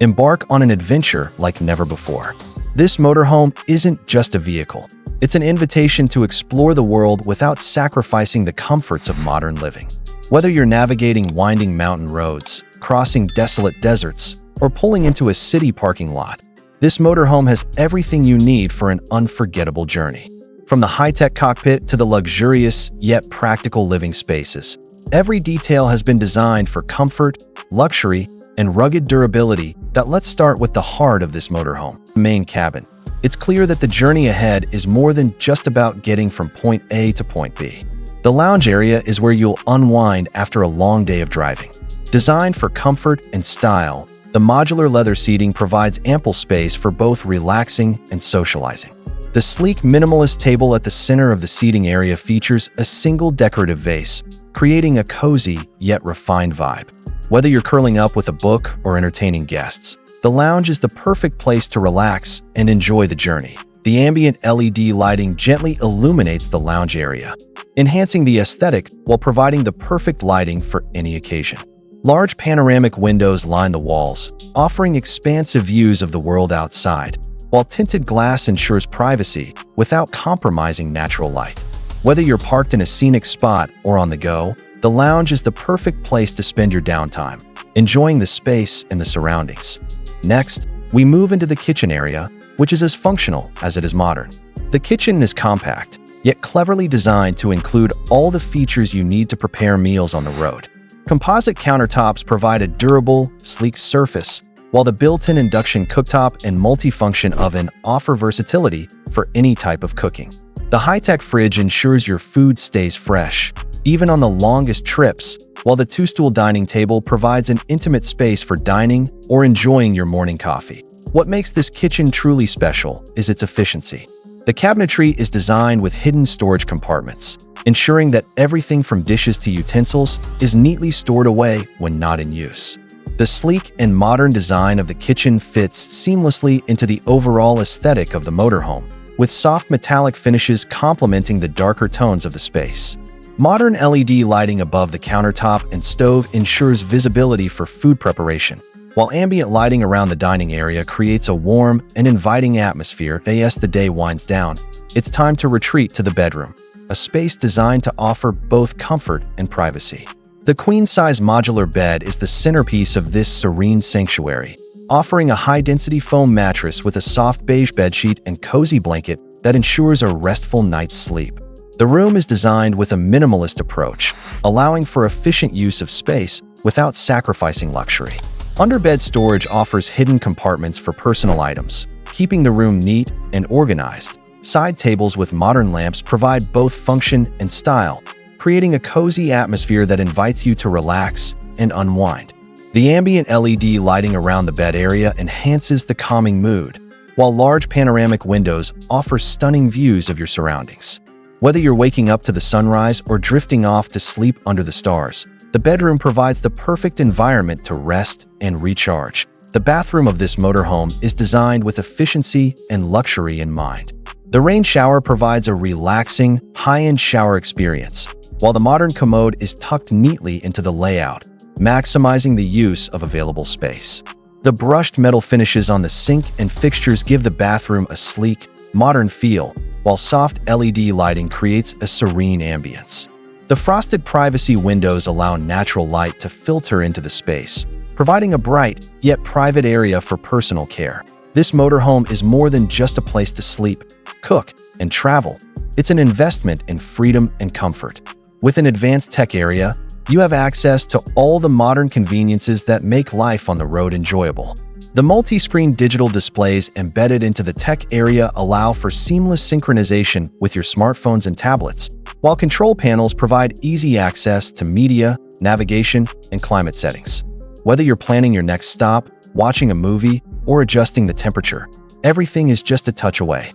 Embark on an adventure like never before. This motorhome isn't just a vehicle. It's an invitation to explore the world without sacrificing the comforts of modern living. Whether you're navigating winding mountain roads, crossing desolate deserts, or pulling into a city parking lot, this motorhome has everything you need for an unforgettable journey. From the high-tech cockpit to the luxurious yet practical living spaces, every detail has been designed for comfort, luxury, and rugged durability. Let's start with the heart of this motorhome, the main cabin. It's clear that the journey ahead is more than just about getting from point A to point B. The lounge area is where you'll unwind after a long day of driving. Designed for comfort and style, the modular leather seating provides ample space for both relaxing and socializing. The sleek minimalist table at the center of the seating area features a single decorative vase, creating a cozy yet refined vibe. Whether you're curling up with a book or entertaining guests, the lounge is the perfect place to relax and enjoy the journey. The ambient LED lighting gently illuminates the lounge area, enhancing the aesthetic while providing the perfect lighting for any occasion. Large panoramic windows line the walls, offering expansive views of the world outside, while tinted glass ensures privacy without compromising natural light. Whether you're parked in a scenic spot or on the go, the lounge is the perfect place to spend your downtime, enjoying the space and the surroundings. Next, we move into the kitchen area, which is as functional as it is modern. The kitchen is compact, yet cleverly designed to include all the features you need to prepare meals on the road. Composite countertops provide a durable, sleek surface, while the built-in induction cooktop and multifunction oven offer versatility for any type of cooking. The high-tech fridge ensures your food stays fresh, even on the longest trips, while the two-stool dining table provides an intimate space for dining or enjoying your morning coffee. What makes this kitchen truly special is its efficiency. The cabinetry is designed with hidden storage compartments, ensuring that everything from dishes to utensils is neatly stored away when not in use. The sleek and modern design of the kitchen fits seamlessly into the overall aesthetic of the motorhome, with soft metallic finishes complementing the darker tones of the space. Modern LED lighting above the countertop and stove ensures visibility for food preparation, while ambient lighting around the dining area creates a warm and inviting atmosphere. As the day winds down, it's time to retreat to the bedroom, a space designed to offer both comfort and privacy. The queen-size modular bed is the centerpiece of this serene sanctuary, offering a high-density foam mattress with a soft beige bedsheet and cozy blanket that ensures a restful night's sleep. The room is designed with a minimalist approach, allowing for efficient use of space without sacrificing luxury. Underbed storage offers hidden compartments for personal items, keeping the room neat and organized. Side tables with modern lamps provide both function and style, creating a cozy atmosphere that invites you to relax and unwind. The ambient LED lighting around the bed area enhances the calming mood, while large panoramic windows offer stunning views of your surroundings. Whether you're waking up to the sunrise or drifting off to sleep under the stars, the bedroom provides the perfect environment to rest and recharge. The bathroom of this motorhome is designed with efficiency and luxury in mind. The rain shower provides a relaxing, high-end shower experience, while the modern commode is tucked neatly into the layout, maximizing the use of available space. The brushed metal finishes on the sink and fixtures give the bathroom a sleek, modern feel, while soft LED lighting creates a serene ambience. The frosted privacy windows allow natural light to filter into the space, providing a bright yet private area for personal care. This motorhome is more than just a place to sleep, cook, and travel. It's an investment in freedom and comfort. With an advanced tech area, you have access to all the modern conveniences that make life on the road enjoyable. The multi-screen digital displays embedded into the tech area allow for seamless synchronization with your smartphones and tablets, while control panels provide easy access to media, navigation, and climate settings. Whether you're planning your next stop, watching a movie, or adjusting the temperature, everything is just a touch away.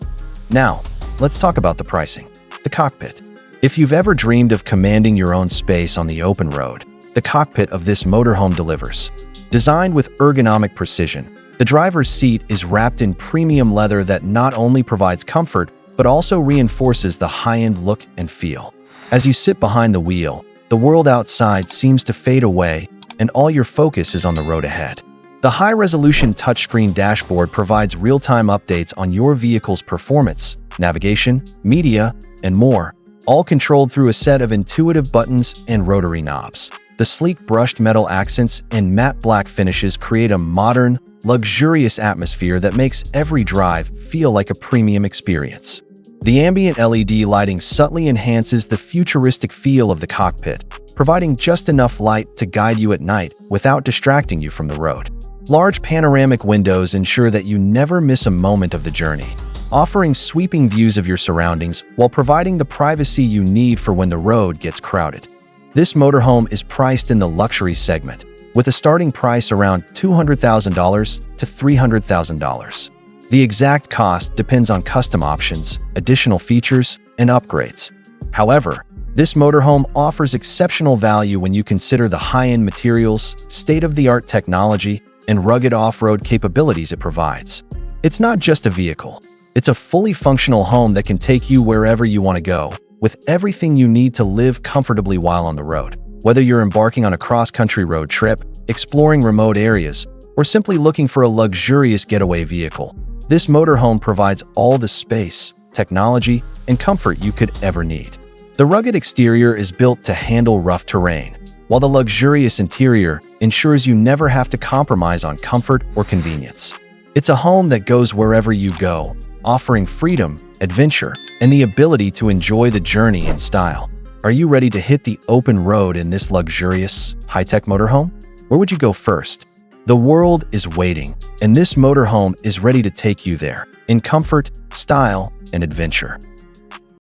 Now, let's talk about the pricing. The cockpit. If you've ever dreamed of commanding your own space on the open road, the cockpit of this motorhome delivers. Designed with ergonomic precision, the driver's seat is wrapped in premium leather that not only provides comfort, but also reinforces the high-end look and feel. As you sit behind the wheel, the world outside seems to fade away, and all your focus is on the road ahead. The high-resolution touchscreen dashboard provides real-time updates on your vehicle's performance, navigation, media, and more, all controlled through a set of intuitive buttons and rotary knobs. The sleek brushed metal accents and matte black finishes create a modern, luxurious atmosphere that makes every drive feel like a premium experience. The ambient LED lighting subtly enhances the futuristic feel of the cockpit, providing just enough light to guide you at night without distracting you from the road. Large panoramic windows ensure that you never miss a moment of the journey, offering sweeping views of your surroundings while providing the privacy you need for when the road gets crowded. This motorhome is priced in the luxury segment, with a starting price around $200,000 to $300,000. The exact cost depends on custom options, additional features, and upgrades. However, this motorhome offers exceptional value when you consider the high-end materials, state-of-the-art technology, and rugged off-road capabilities it provides. It's not just a vehicle. It's a fully functional home that can take you wherever you want to go, with everything you need to live comfortably while on the road. Whether you're embarking on a cross-country road trip, exploring remote areas, or simply looking for a luxurious getaway vehicle, this motorhome provides all the space, technology, and comfort you could ever need. The rugged exterior is built to handle rough terrain, while the luxurious interior ensures you never have to compromise on comfort or convenience. It's a home that goes wherever you go, offering freedom, adventure, and the ability to enjoy the journey in style. Are you ready to hit the open road in this luxurious, high-tech motorhome? Where would you go first? The world is waiting, and this motorhome is ready to take you there, in comfort, style, and adventure.